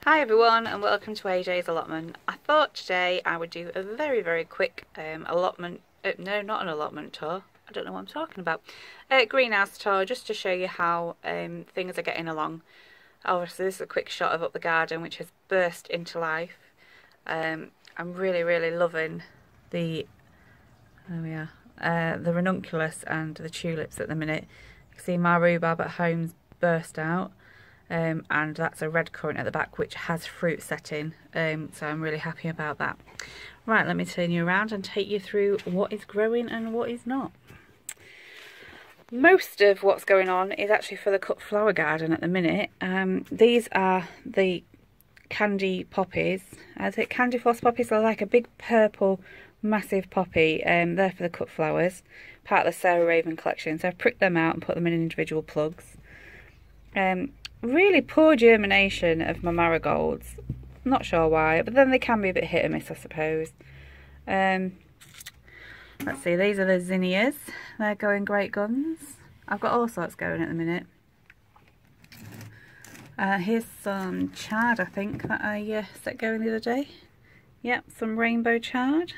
Hi everyone and welcome to AJ's Allotment. I thought today I would do a very quick allotment, no not an allotment tour, I don't know what I'm talking about, greenhouse tour, just to show you how things are getting along. Obviously this is a quick shot of up the garden which has burst into life. I'm really loving the, the ranunculus and the tulips at the minute. You can see my rhubarb at home's burst out. And that's a red currant at the back which has fruit setting, so I'm really happy about that. Right, let me turn you around and take you through what is growing and what is not. Most of what's going on is actually for the cut flower garden at the minute. These are the candy poppies. I think candy floss poppies are like a big purple massive poppy. They're for the cut flowers, part of the Sarah Raven collection, so I've pricked them out and put them in individual plugs. Really poor germination of my marigolds, not sure why, but then they can be a bit hit and miss I suppose. Let's see, these are the zinnias, they're going great guns. I've got all sorts going at the minute. Here's some chard I think that I set going the other day. Yep, some rainbow chard.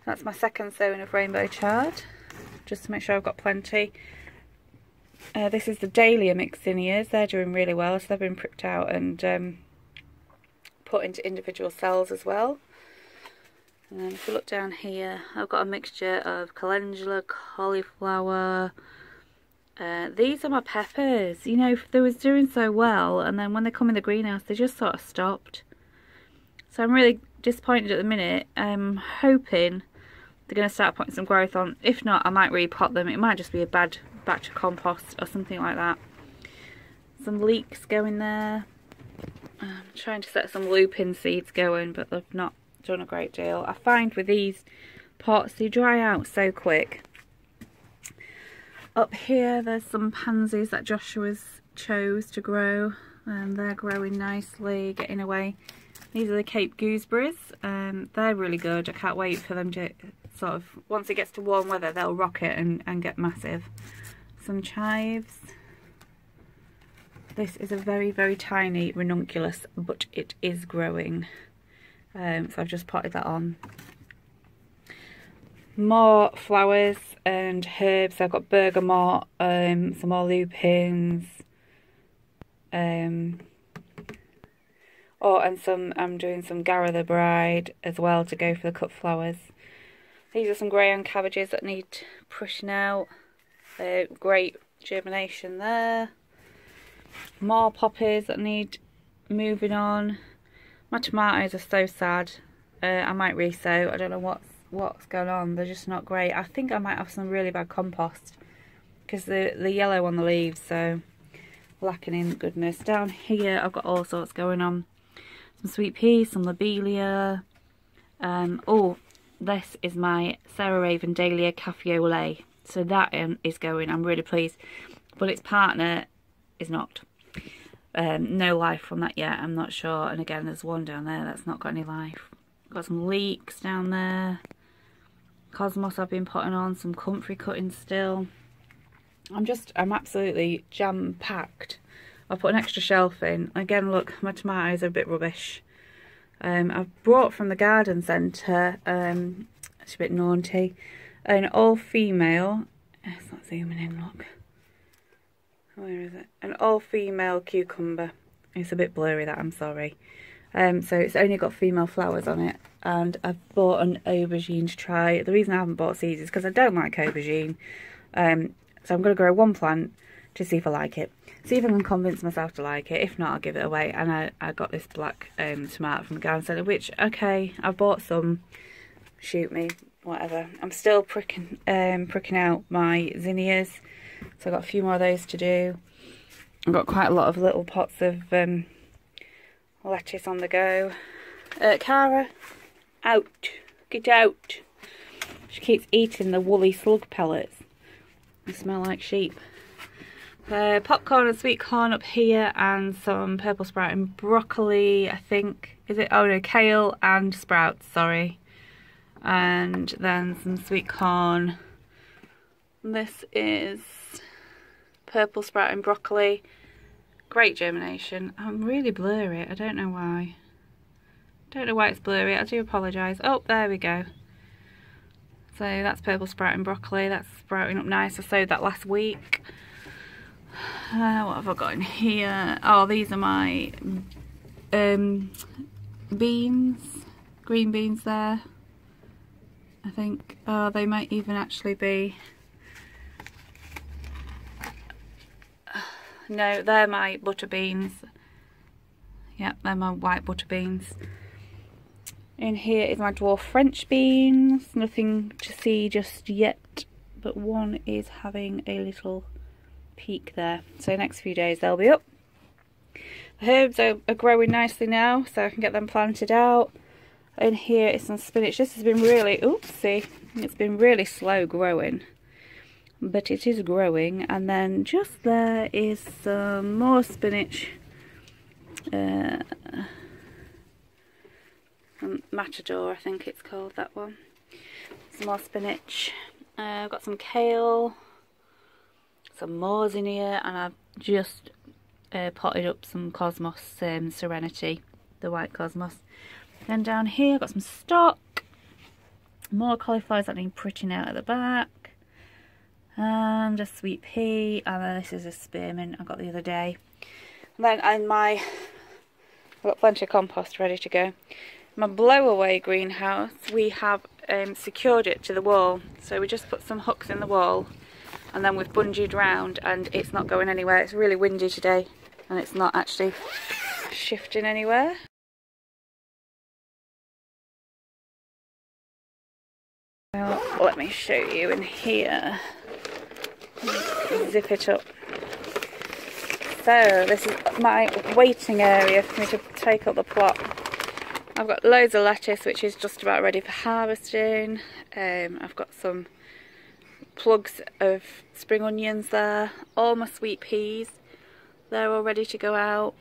That's my second sowing of rainbow chard, just to make sure I've got plenty. This is the dahlia mixed zinnias. They're doing really well, so they've been pricked out and put into individual cells as well. And then if you look down here, I've got a mixture of calendula, cauliflower. These are my peppers. You know, they was doing so well, and then when they come in the greenhouse, they just sort of stopped. So I'm really disappointed at the minute. I'm hoping they're going to start putting some growth on. If not, I might repot them. It might just be a bad batch of compost or something like that. Some leeks going there. I'm trying to set some lupin seeds going, but they've not done a great deal. I find with these pots they dry out so quick. Up here there's some pansies that Joshua's chose to grow, and they're growing nicely, getting away. These are the Cape gooseberries. They're really good. I can't wait for them to sort of, once it gets to warm weather, they'll rocket and get massive. Some chives. This is a very tiny ranunculus, but it is growing. So I've just potted that on. More flowers and herbs. I've got bergamot, some more lupins. And some, I'm doing some Gara the Bride as well to go for the cut flowers. These are some greyhound cabbages that need pushing out. Great germination there. More poppies that need moving on. My tomatoes are so sad. I might re-sow. I don't know what's going on. They're just not great. I think I might have some really bad compost because the yellow on the leaves, so lacking in goodness. Down here I've got all sorts going on. Some sweet peas, some lobelia. Oh, this is my Sarah Raven Dahlia Cafe au lait. So that is going, I'm really pleased. But its partner is not. No life from that yet, I'm not sure. And again, there's one down there that's not got any life. Got some leeks down there. Cosmos I've been putting on, some comfrey cuttings still. I'm absolutely jam-packed. I've put an extra shelf in. Again, look, my tomatoes are a bit rubbish. I've brought from the garden centre, it's a bit naughty, an all-female, it's not zooming in, look. Where is it? An all-female cucumber. It's a bit blurry that, I'm sorry. So it's only got female flowers on it, and I've bought an aubergine to try. The reason I haven't bought seeds is because I don't like aubergine. So I'm going to grow one plant to see if I like it. See if I can convince myself to like it. If not, I'll give it away. And I got this black tomato from the garden centre, which, okay, I've bought some. Shoot me, whatever. I'm still pricking out my zinnias. So I've got a few more of those to do. I've got quite a lot of little pots of lettuce on the go. Cara, out. Get out. She keeps eating the woolly slug pellets. They smell like sheep. Popcorn and sweet corn up here, and some purple sprout and broccoli, I think. Is it? Oh no, kale and sprouts, sorry. And then some sweet corn. This is purple sprout and broccoli. great germination. I'm really blurry, I don't know why. Don't know why it's blurry, I do apologise. Oh, there we go. So that's purple sprouting broccoli, that's sprouting up nice. I sowed that last week. What have I got in here? Oh, these are my beans, green beans there, I think. Oh, they might even actually be, no, they're my butter beans. Yep, they're my white butter beans. In here is my dwarf French beans, nothing to see just yet, but one is having a little peak there. So next few days they'll be up. The herbs are growing nicely now, so I can get them planted out. In here is some spinach. This has been really, oopsie, it's been really slow growing, but it is growing. And then just there is some more spinach. Matador, I think it's called, that one. Some more spinach. I've got some kale, some moors in here, and I've just potted up some cosmos, Serenity, the white cosmos. Then down here I've got some stock, more cauliflowers that need pricking out at the back, and a sweet pea, and then this is a spearmint I got the other day. And then I've got plenty of compost ready to go. My blow-away greenhouse, we have secured it to the wall, so we just put some hooks in the wall and then we've bungeed round, and it's not going anywhere. It's really windy today and it's not actually shifting anywhere. Well, let me show you in here. Zip it up. So this is my waiting area for me to take up the plot. I've got loads of lettuce which is just about ready for harvesting. I've got some plugs of spring onions there. All my sweet peas, they're all ready to go out.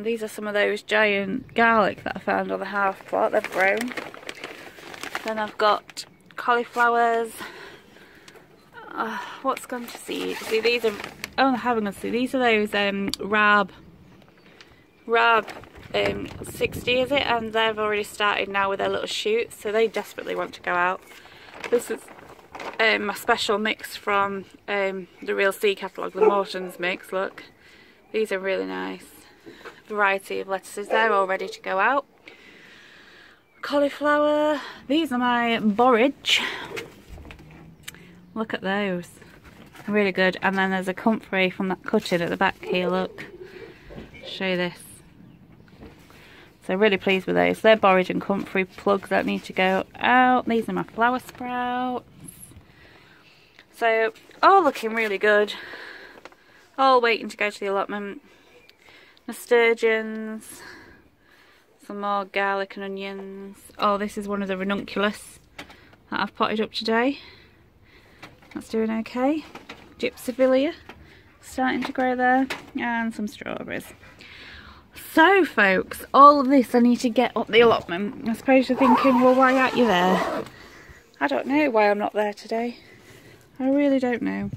These are some of those giant garlic that I found on the half plot. They've grown. Then I've got cauliflowers. What's gone to seed? See, these are, oh, I haven't gone to seed. These are those Rab 60, is it? And they've already started now with their little shoots, so they desperately want to go out. This is my special mix from the Real Sea catalogue, the Morton's mix. Look, these are really nice. Variety of lettuces, they're all ready to go out. Cauliflower, these are my borage. Look at those, really good. And then there's a comfrey from that cutting at the back here, look. Show you this. So really pleased with those. They're borage and comfrey plugs that need to go out. These are my flower sprouts. So all looking really good. All waiting to go to the allotment. Nasturtiums. Some more garlic and onions. Oh, this is one of the ranunculus that I've potted up today. That's doing okay. Gypsivillia starting to grow there. And some strawberries. So folks, all of this I need to get up the allotment. I suppose you're thinking, well, why aren't you there? I don't know why I'm not there today. I really don't know.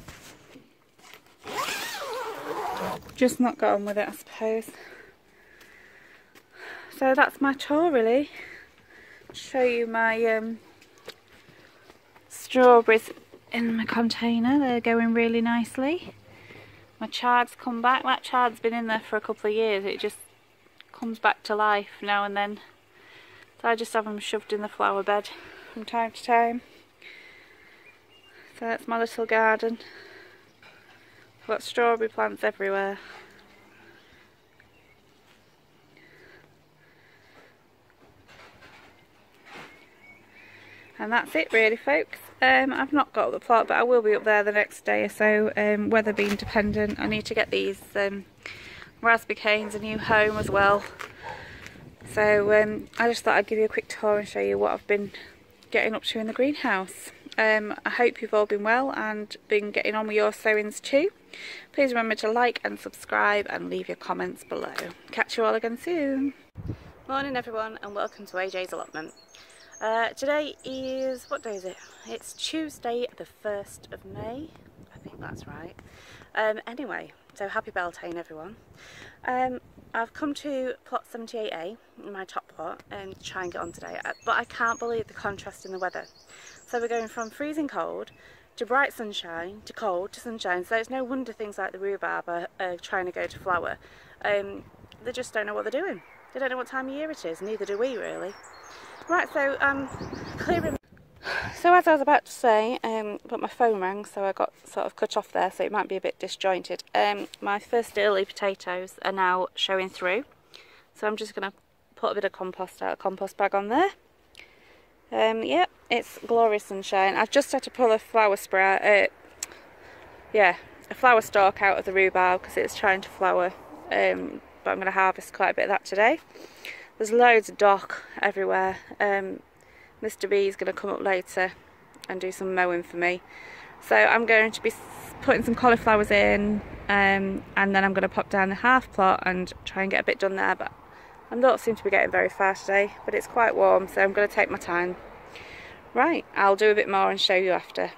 Just not got on with it, I suppose. So that's my tour really. Show you my strawberries in my container. They're going really nicely. My chard's come back. That chard's been in there for a couple of years. It just comes back to life now and then. So I just have them shoved in the flower bed from time to time. So that's my little garden. I've got strawberry plants everywhere. And that's it really folks. I've not got the plot, but I will be up there the next day or so, weather being dependent. I need to get these raspberry canes a new home as well. So I just thought I'd give you a quick tour and show you what I've been getting up to in the greenhouse. I hope you've all been well and been getting on with your sowings too. Please remember to like and subscribe and leave your comments below. Catch you all again soon. Morning everyone and welcome to AJ's Allotment. Today is, what day is it? It's Tuesday the 1st of May, I think that's right. Anyway, So happy Beltane everyone. I've come to plot 78A, my top plot, and try and get on today, but I can't believe the contrast in the weather. So we're going from freezing cold to bright sunshine to cold to sunshine, so it's no wonder things like the rhubarb are trying to go to flower. They just don't know what they're doing. They don't know what time of year it is, neither do we really. Right, so clearing. So as I was about to say, but my phone rang, so I got sort of cut off there, so it might be a bit disjointed. My first early potatoes are now showing through, so I'm just going to put a bit of compost out of a compost bag on there. Yeah, it's glorious sunshine. I've just had to pull a flower sprout, a flower stalk out of the rhubarb because it's trying to flower, but I'm going to harvest quite a bit of that today. There's loads of dock everywhere. Mr. B is going to come up later and do some mowing for me. So I'm going to be putting some cauliflowers in, and then I'm going to pop down the half plot and try and get a bit done there, but I don't seem to be getting very far today, but it's quite warm, so I'm going to take my time. Right, I'll do a bit more and show you after.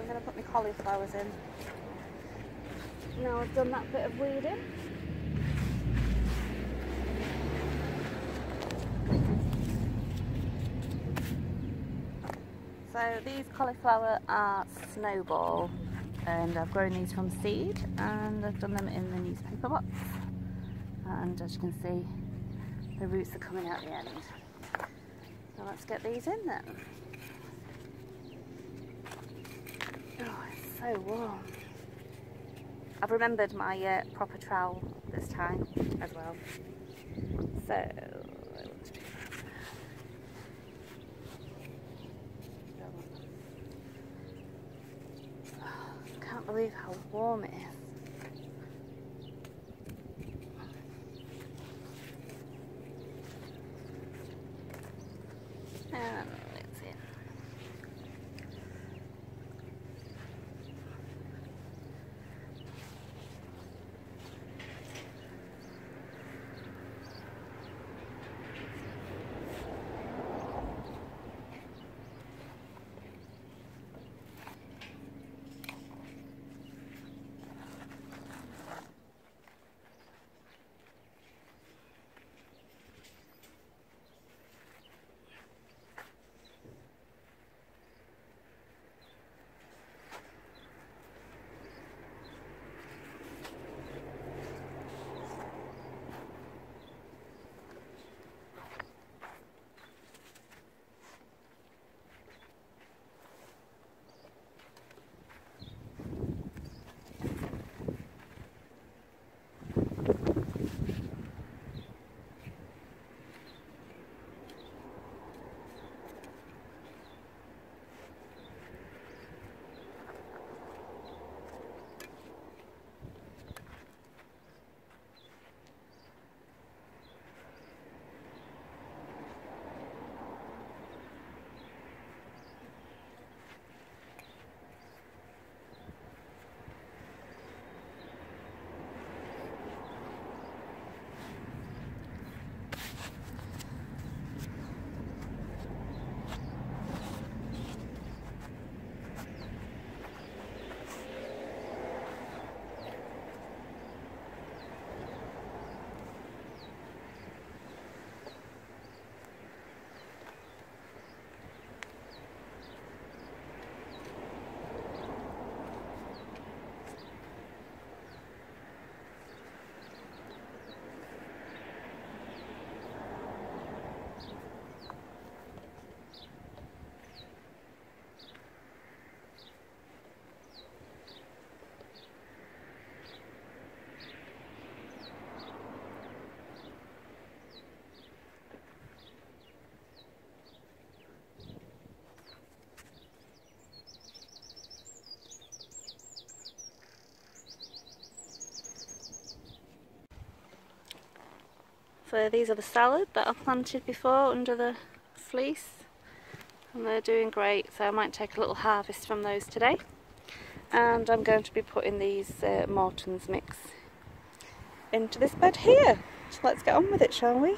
I'm going to put my cauliflowers in. Now I've done that bit of weeding. So these cauliflower are Snowball, and I've grown these from seed and I've done them in the newspaper box, and as you can see the roots are coming out the end. So let's get these in then. Oh, it's so warm. I've remembered my proper trowel this time as well, so I want to do that. I can't believe how warm it is. And it's in. So these are the salad that I planted before under the fleece, and they're doing great, so I might take a little harvest from those today. And I'm going to be putting these Morton's mix into this bed here. So let's get on with it, shall we?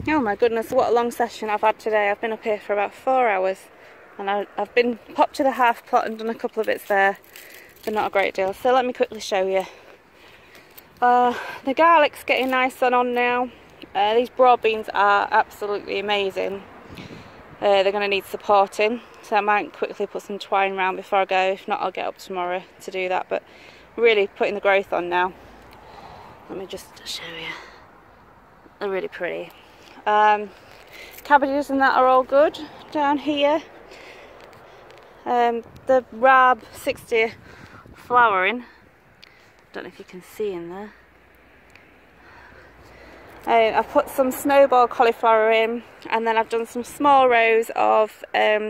Oh my goodness, what a long session I've had today. I've been up here for about 4 hours, and I've been popped to the half plot and done a couple of bits there, but not a great deal. So let me quickly show you. The garlic's getting nice on now. These broad beans are absolutely amazing. They're going to need supporting, so I might quickly put some twine around before I go. If not, I'll get up tomorrow to do that, but really putting the growth on now. Let me just show you. They're really pretty. Cabbages and that are all good down here. The Rab 60 flowering. Don't know if you can see in there. I've put some snowball cauliflower in, and then I've done some small rows of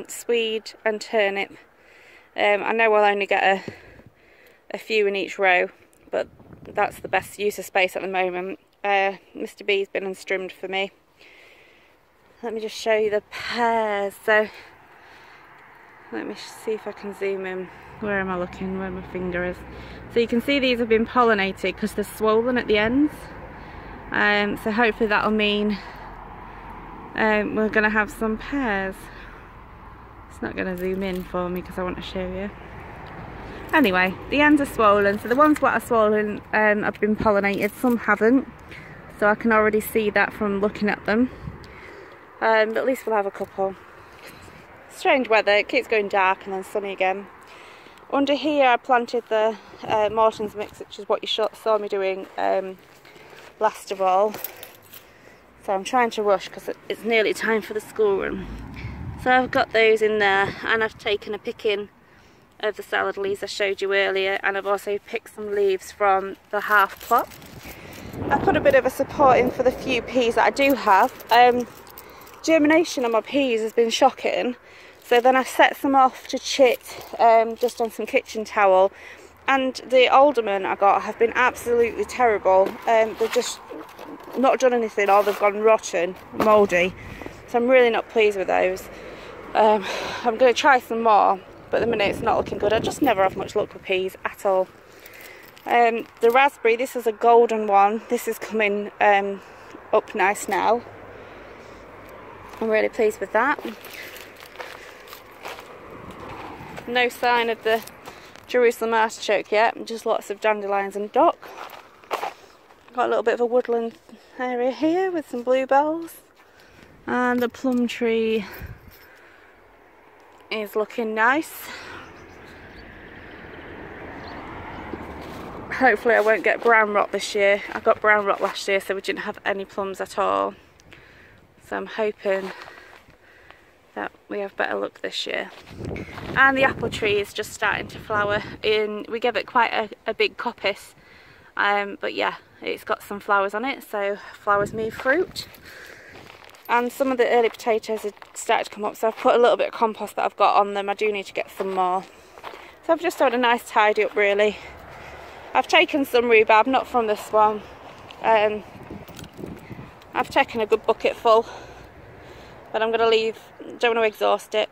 swede and turnip. I know I'll only get a few in each row, but that's the best use of space at the moment. Mr. B's been and trimmed for me. Let me just show you the pears. So let me see if I can zoom in. Where am I looking? Where my finger is. So you can see these have been pollinated because they're swollen at the ends. So hopefully that'll mean we're going to have some pears. It's not going to zoom in for me because I want to show you. Anyway, the ends are swollen, so the ones that are swollen have been pollinated, some haven't, so I can already see that from looking at them. But at least we'll have a couple. Strange weather, it keeps going dark and then sunny again. Under here I planted the Morton's mix, which is what you saw me doing last of all. So I'm trying to rush because it's nearly time for the school run. So I've got those in there, and I've taken a picking of the salad leaves I showed you earlier, and I've also picked some leaves from the half plot. I put a bit of a support in for the few peas that I do have. Germination on my peas has been shocking, so then I set some off to chit just on some kitchen towel, and the aldermen I got have been absolutely terrible. They've just not done anything, or they've gone rotten, mouldy, so I'm really not pleased with those. I'm going to try some more, but at the minute it's not looking good. I just never have much luck with peas at all. The raspberry, this is a golden one. This is coming up nice now. I'm really pleased with that. No sign of the Jerusalem artichoke yet, just lots of dandelions and dock. Got a little bit of a woodland area here with some bluebells. And the plum tree is looking nice. Hopefully I won't get brown rot this year. I got brown rot last year, so we didn't have any plums at all. So I'm hoping that we have better luck this year. And the apple tree is just starting to flower. We gave it quite a big coppice, but yeah, it's got some flowers on it, so flowers mean fruit. And some of the early potatoes have started to come up, so I've put a little bit of compost that I've got on them. I do need to get some more. So I've just had a nice tidy up really. I've taken some rhubarb, not from this one. I've taken a good bucket full, but I'm going to leave, don't want to exhaust it.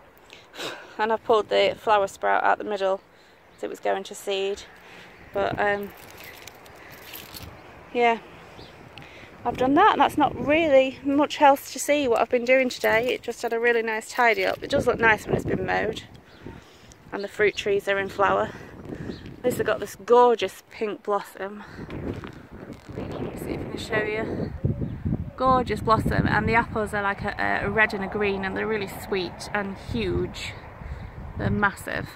And I've pulled the flower sprout out the middle as it was going to seed. But yeah, I've done that, and that's not really much else to see what I've been doing today. It just had a really nice tidy up. It does look nice when it's been mowed. And the fruit trees are in flower. This has got this gorgeous pink blossom. Let me see if I can show you. Gorgeous blossom, and the apples are like a red and a green, and they're really sweet and huge. They're massive.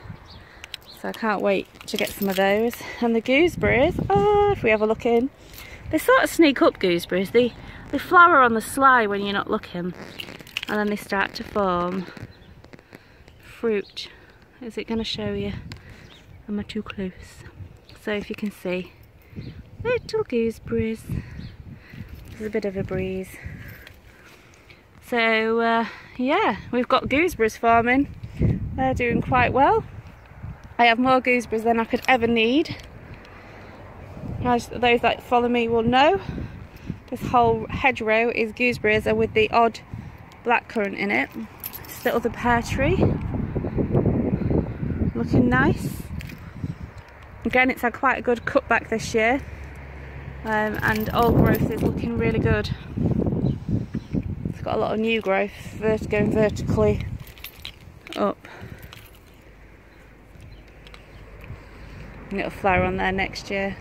So I can't wait to get some of those. And the gooseberries, oh, if we have a look in. They sort of sneak up, gooseberries. They flower on the sly when you're not looking, and then they start to form fruit. Is it going to show you? Am I too close? So if you can see, little gooseberries. There's a bit of a breeze. So yeah, we've got gooseberries farming. They're doing quite well. I have more gooseberries than I could ever need. As those that follow me will know, this whole hedgerow is gooseberries, and with the odd blackcurrant in it. It's the other pear tree. Looking nice. Again, it's had quite a good cutback this year. And all growth is looking really good. got a lot of new growth going vertically up. And it'll flower on there next year.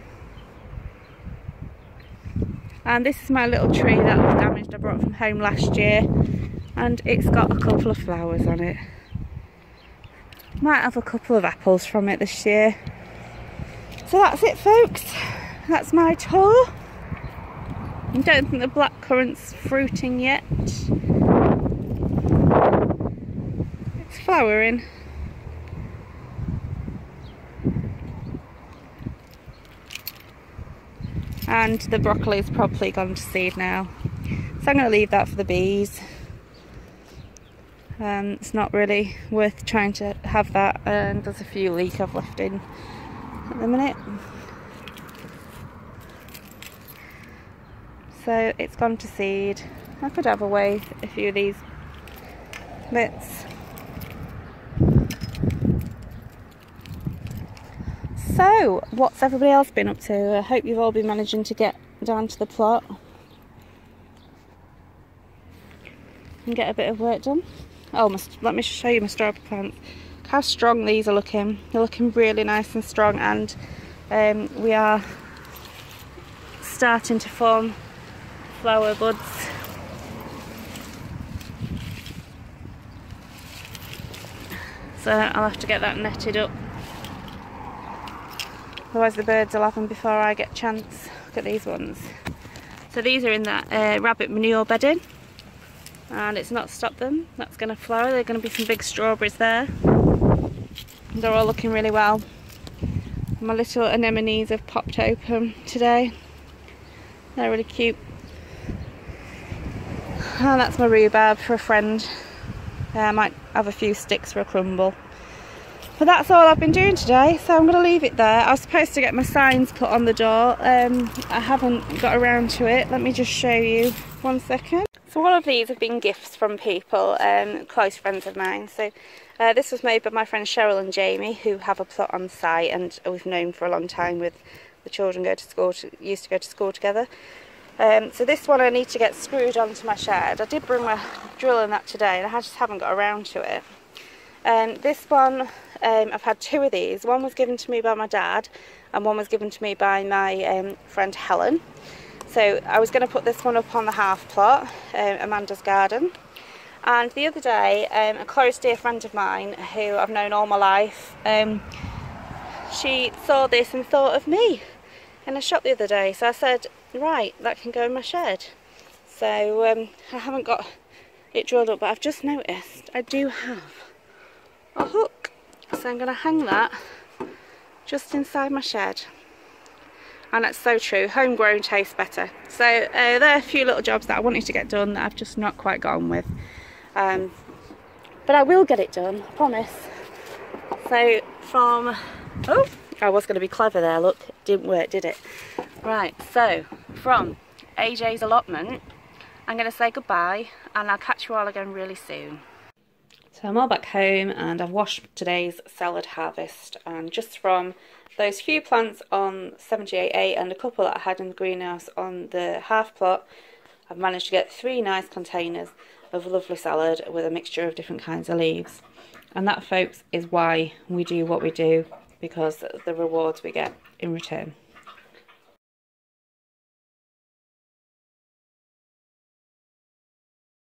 And this is my little tree that was damaged. I brought from home last year, and it's got a couple of flowers on it. Might have a couple of apples from it this year. So that's it, folks. That's my tour. I don't think the blackcurrant's fruiting yet. It's flowering. And the broccoli's probably gone to seed now. So I'm going to leave that for the bees. It's not really worth trying to have that, and there's a few leek I've left in at the minute. So it's gone to seed. I could have away a few of these bits. So, what's everybody else been up to? I hope you've all been managing to get down to the plot and get a bit of work done. Oh, let me show you my strawberry plants. Look how strong these are looking. They're looking really nice and strong, and we are starting to form flower buds. So I'll have to get that netted up. Otherwise the birds will have them before I get a chance. Look at these ones. So these are in that rabbit manure bedding, and it's not stopped them. That's going to flower. There are going to be some big strawberries there. They're all looking really well. My little anemones have popped open today. They're really cute. And that's my rhubarb for a friend. I might have a few sticks for a crumble. But that's all I've been doing today, so I'm going to leave it there. I was supposed to get my signs put on the door. I haven't got around to it. Let me just show you 1 second. So all of these have been gifts from people, close friends of mine. So this was made by my friends Cheryl and Jamie, who have a plot on site, and we've known for a long time with the children used to go to school together. So this one I need to get screwed onto my shed. I did bring my drill in that today, and I just haven't got around to it. This one, I've had 2 of these. One was given to me by my dad, and one was given to me by my friend Helen. So I was going to put this one up on the half plot, Amanda's garden. And the other day, a close dear friend of mine who I've known all my life, she saw this and thought of me in a shop the other day. So I said, right, that can go in my shed. So I haven't got it drilled up, but I've just noticed I do have a hook. So I'm going to hang that just inside my shed. And that's so true, homegrown tastes better. So there are a few little jobs that I wanted to get done that I've just not quite got on with. But I will get it done, I promise. So from, oh, I was going to be clever there, look, it didn't work, did it? Right, so from AJ's allotment, I'm going to say goodbye, and I'll catch you all again really soon. So I'm all back home, and I've washed today's salad harvest, and just from those few plants on 78A and a couple that I had in the greenhouse on the half plot, I've managed to get 3 nice containers of lovely salad with a mixture of different kinds of leaves. And that, folks, is why we do what we do, because the rewards we get in return.